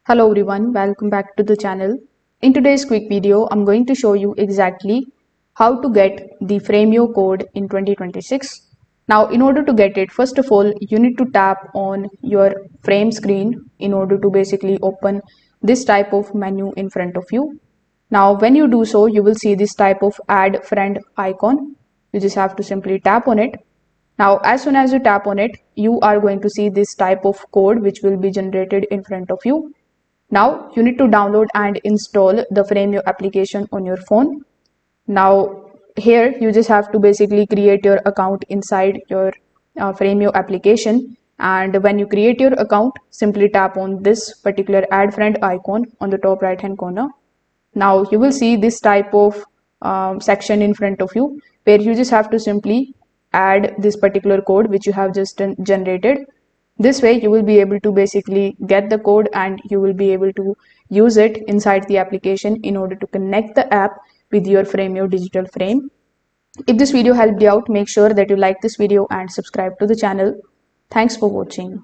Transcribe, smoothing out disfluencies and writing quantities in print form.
Hello everyone, welcome back to the channel. In today's quick video, I'm going to show you exactly how to get the Frameo code in 2026. Now, in order to get it, first of all, you need to tap on your frame screen in order to basically open this type of menu in front of you. Now, when you do so, you will see this type of add friend icon. You just have to simply tap on it. Now, as soon as you tap on it, you are going to see this type of code which will be generated in front of you. Now you need to download and install the Frameo application on your phone. Now here you just have to basically create your account inside your Frameo application, and when you create your account, simply tap on this particular add friend icon on the top right hand corner. Now you will see this type of section in front of you where you just have to simply add this particular code which you have just generated. This way you will be able to basically get the code and you will be able to use it inside the application in order to connect the app with your Frameo digital frame. If this video helped you out, make sure that you like this video and subscribe to the channel. Thanks for watching.